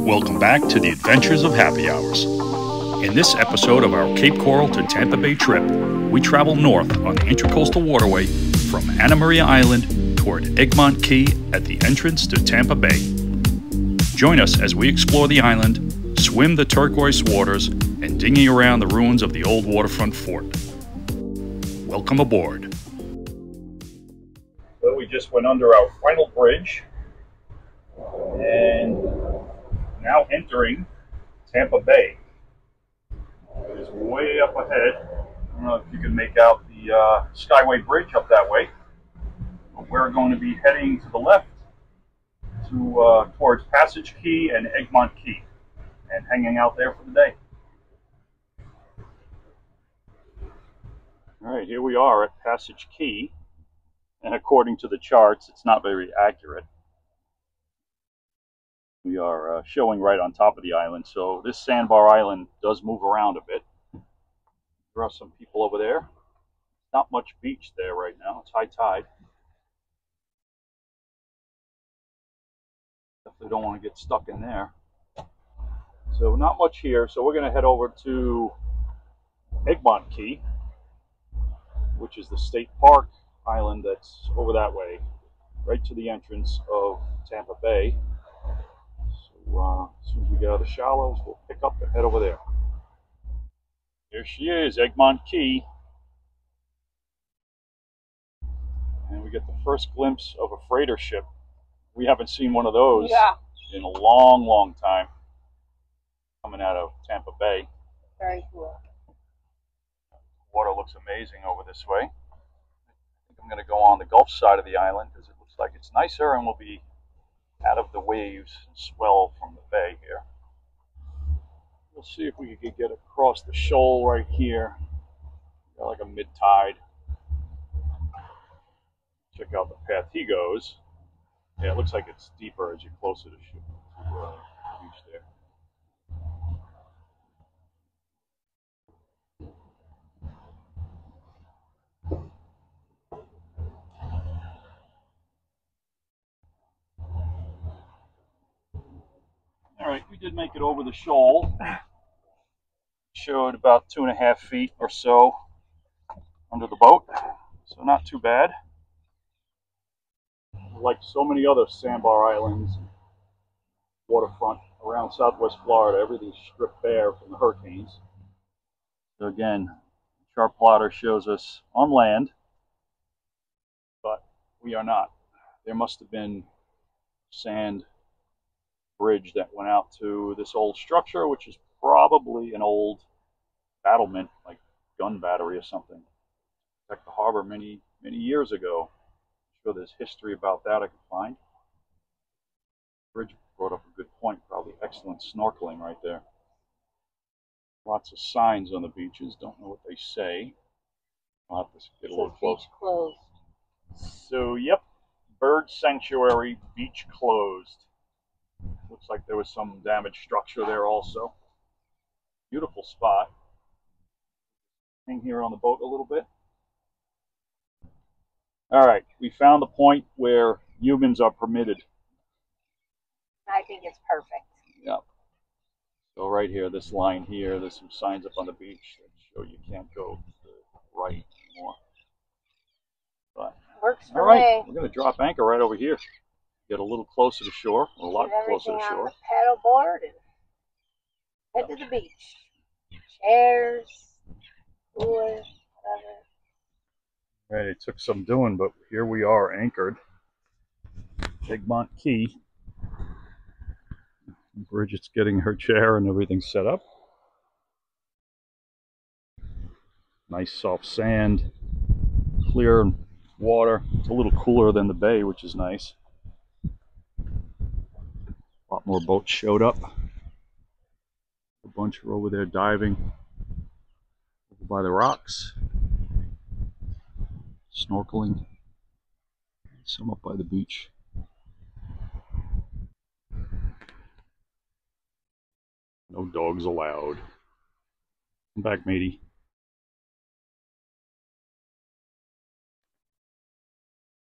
Welcome back to the Adventures of Happy Hours. In this episode of our Cape Coral to Tampa Bay trip, we travel north on the Intracoastal Waterway from Anna Maria Island toward Egmont Key at the entrance to Tampa Bay. Join us as we explore the island, swim the turquoise waters, and dinghy around the ruins of the old waterfront fort. Welcome aboard. So we just went under our final bridge and now entering Tampa Bay. It is way up ahead. I don't know if you can make out the Skyway Bridge up that way. But we're going to be heading to the left towards Passage Key and Egmont Key and hanging out there for the day. All right, here we are at Passage Key, and according to the charts, it's not very accurate. We are showing right on top of the island, so this sandbar island does move around a bit. There are some people over there. Not much beach there right now. It's high tide. Definitely don't want to get stuck in there. So not much here, so we're going to head over to Egmont Key, which is the state park island that's over that way, right to the entrance of Tampa Bay. So as soon as we get out of the shallows, we'll pick up and head over there. There she is, Egmont Key. And we get the first glimpse of a freighter ship. We haven't seen one of those in a long, long time. Coming out of Tampa Bay. Very cool. Water looks amazing over this way. I think I'm going to go on the Gulf side of the island because it looks like it's nicer and we'll be out of the waves and swell from the bay here. We'll see if we can get across the shoal right here. Got like a mid-tide. Check out the path he goes. Yeah, it looks like it's deeper as you're closer to the beach there. All right, we did make it over the shoal. Showed about 2.5 feet or so under the boat, so not too bad. Like so many other sandbar islands, waterfront around Southwest Florida, everything's stripped bare from the hurricanes. So again, chart plotter shows us on land, but we are not. There must have been sand bridge that went out to this old structure, which is probably an old battlement, like gun battery or something. Protect the harbor many years ago. I'm sure there's history about that I could find. Bridge brought up a good point, probably excellent snorkeling right there. Lots of signs on the beaches, don't know what they say. I'll have to get a little close. Beach closed. So, yep, bird sanctuary, beach closed. Looks like there was some damaged structure there also. Beautiful spot. Hang here on the boat a little bit. All right, we found the point where humans are permitted. I think it's perfect. Yep. So right here, this line here, there's some signs up on the beach that show you can't go to the right anymore. But works for all right, me. we're going to drop anchor right over here. Get a little closer to shore, a lot closer to shore. On the paddleboard and head to the beach. Chairs, cooler, whatever. Right, it took some doing, but here we are anchored. Egmont Key. Bridget's getting her chair and everything set up. Nice soft sand, clear water. It's a little cooler than the bay, which is nice. A lot more boats showed up. A bunch are over there diving over by the rocks, snorkeling. Some up by the beach. No dogs allowed. Come back, matey.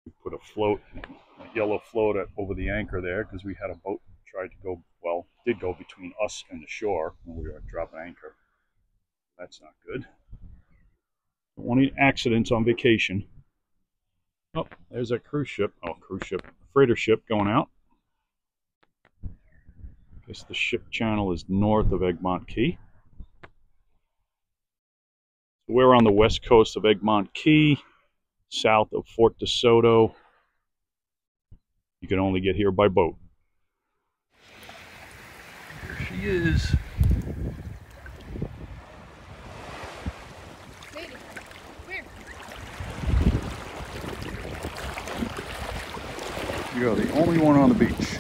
We put a float, a yellow float over the anchor there because we had a boat tried to go, well, did go between us and the shore when we were dropping anchor. That's not good. Don't want any accidents on vacation. Oh, there's a cruise ship. Oh, cruise ship. Freighter ship going out. Guess the ship channel is north of Egmont Key. We're on the west coast of Egmont Key, south of Fort DeSoto. You can only get here by boat. Here she is. Lady, where? You're the only one on the beach.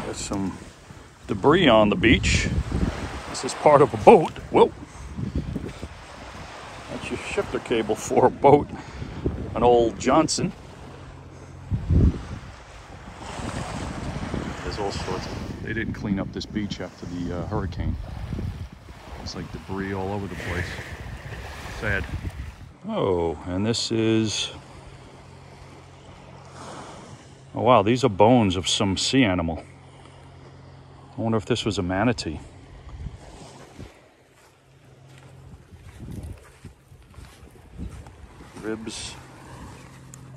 There's some debris on the beach. This is part of a boat. Whoa! That's your shifter cable for a boat. An old Johnson. There's all sorts of... They didn't clean up this beach after the hurricane. It's like debris all over the place. Sad. Oh, and this is... Oh wow, these are bones of some sea animal. I wonder if this was a manatee. Ribs.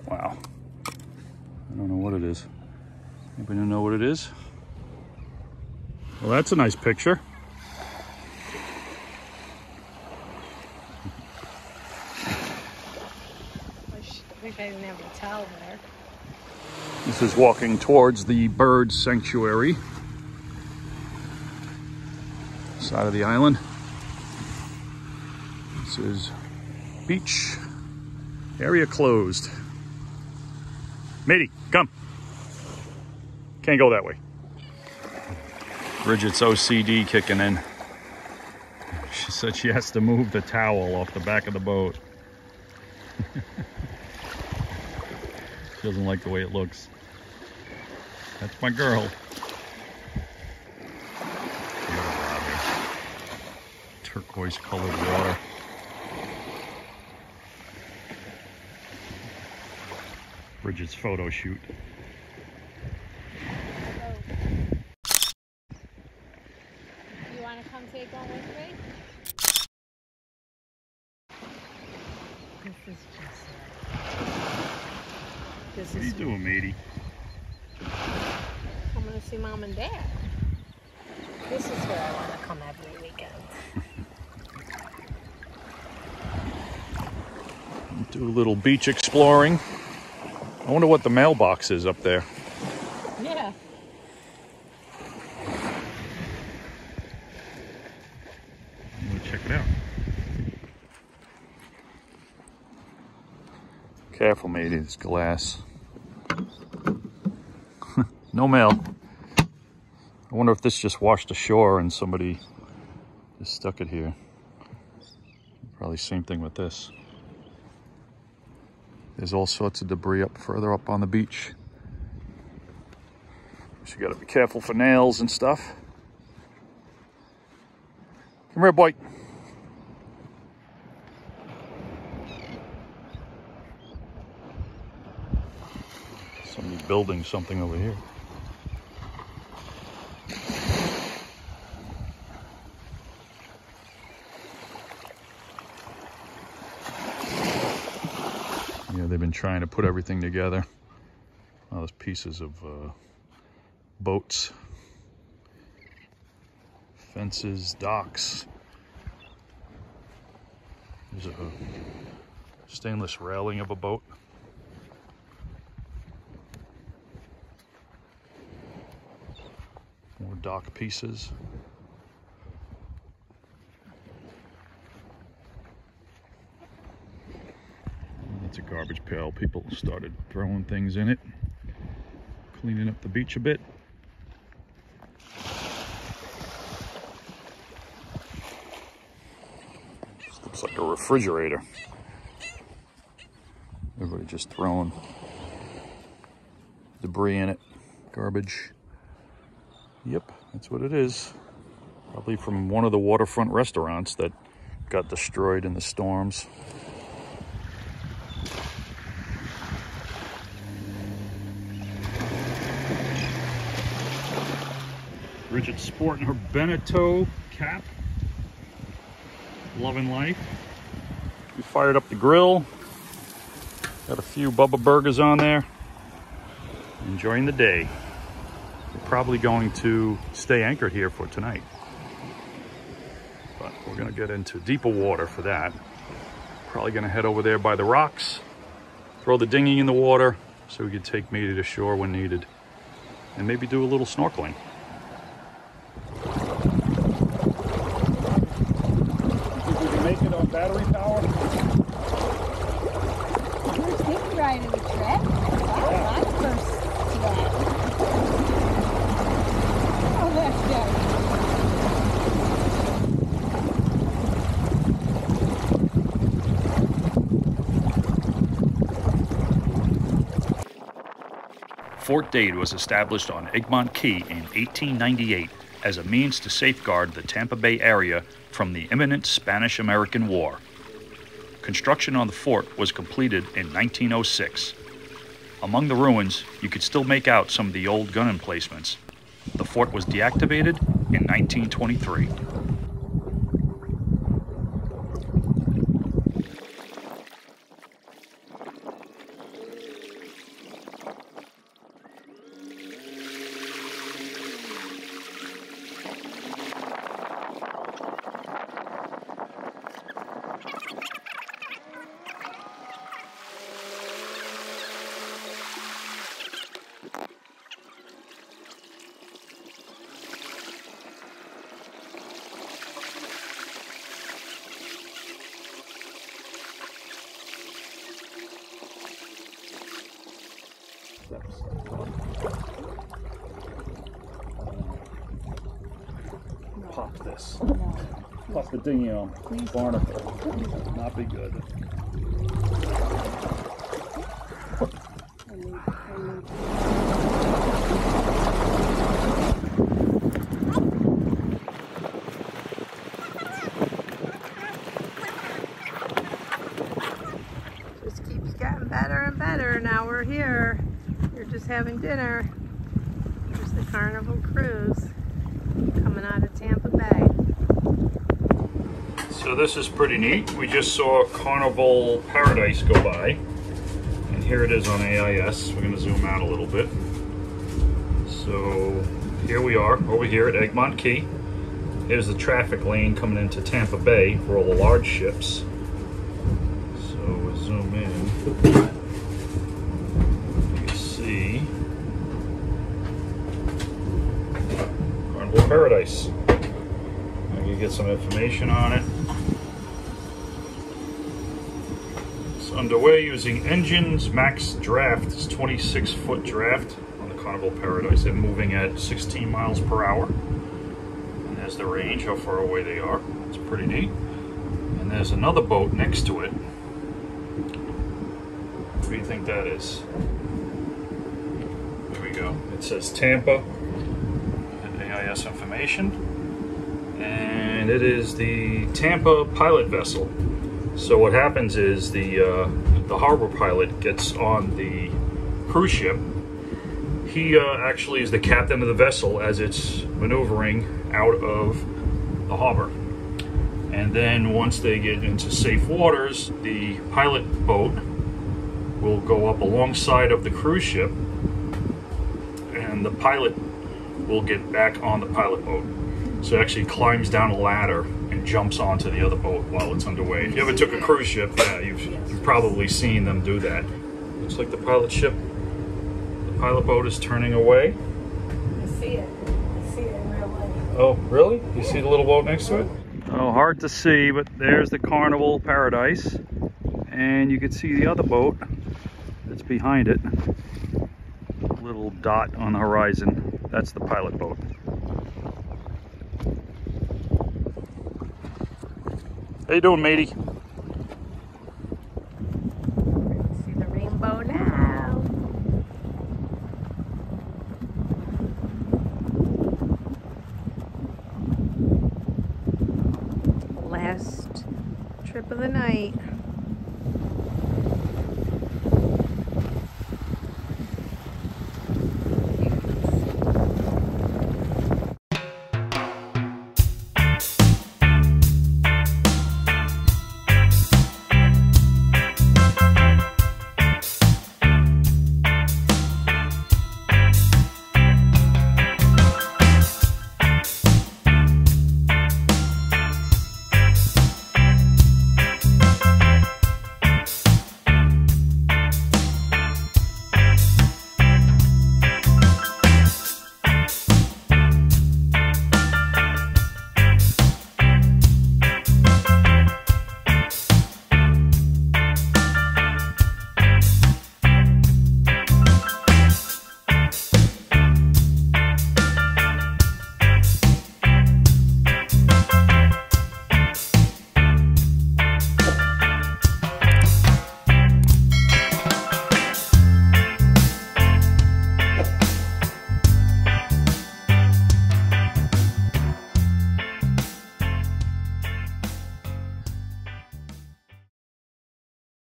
Wow. I don't know what it is. Anybody know what it is? Well, that's a nice picture. I wish I didn't have a towel there. This is walking towards the bird sanctuary. Side of the island. This is beach. Area closed. Matey, come. Can't go that way. Bridget's OCD kicking in. She said she has to move the towel off the back of the boat. She doesn't like the way it looks. That's my girl. Turquoise colored water. Bridget's photo shoot. You want to come take one with me? This is just... What are you doing, matey? I'm going to see Mom and Dad. This is where I want to come every weekend. Do a little beach exploring. I wonder what the mailbox is up there. Yeah. I'm gonna check it out. Careful, matey, it's glass. No mail. I wonder if this just washed ashore and somebody just stuck it here. Probably same thing with this. There's all sorts of debris up further up on the beach. So you gotta be careful for nails and stuff. Come here, boy. Somebody building something over here. Yeah, they've been trying to put everything together. All those pieces of boats, fences, docks. There's a stainless railing of a boat. More dock pieces. That's a garbage pail. People started throwing things in it, cleaning up the beach a bit. Just looks like a refrigerator. Everybody just throwing debris in it, garbage. Yep, that's what it is. Probably from one of the waterfront restaurants that got destroyed in the storms. Bridget's sporting her Beneteau cap. Loving life. We fired up the grill. Got a few Bubba burgers on there. Enjoying the day. We're probably going to stay anchored here for tonight. But we're gonna get into deeper water for that. Probably gonna head over there by the rocks, throw the dinghy in the water so we can take Meady to shore when needed, and maybe do a little snorkeling. Make it on battery power? You're taking right in the trip. Wow, my first sled. Oh, that's good. Fort Dade was established on Egmont Key in 1898 as a means to safeguard the Tampa Bay area from the imminent Spanish-American War. Construction on the fort was completed in 1906. Among the ruins, you could still make out some of the old gun emplacements. The fort was deactivated in 1923. Pop this. No. Pop the dinghy on. Please. Barnacle. Not be good. Just keeps getting better and better. Now we're here. You're just having dinner. Here's the Carnival cruise coming out of Tampa Bay. So this is pretty neat. We just saw Carnival Paradise go by. And here it is on AIS. We're going to zoom out a little bit. So here we are over here at Egmont Key. Here's the traffic lane coming into Tampa Bay for all the large ships. So we'll zoom in. You can see Carnival Paradise. I can get some information on it. It's underway using engines. Max draft is 26-foot draft on the Carnival Paradise. They're moving at 16 miles per hour. And there's the range, how far away they are. It's pretty neat. And there's another boat next to it. What do you think that is? There we go. It says Tampa and AIS information. And it is the Tampa pilot vessel. So what happens is the harbor pilot gets on the cruise ship. He actually is the captain of the vessel as it's maneuvering out of the harbor. And then once they get into safe waters, the pilot boat will go up alongside of the cruise ship, and the pilot will get back on the pilot boat. So it actually climbs down a ladder and jumps onto the other boat while it's underway. If you ever took a cruise ship, yeah, you've probably seen them do that. Looks like the pilot boat is turning away. I see it. I see it in real life. Oh, really? You see the little boat next to it? Oh, hard to see, but there's the Carnival Paradise. And you can see the other boat that's behind it. A little dot on the horizon. That's the pilot boat. How you doing, matey? See the rainbow now. Last night.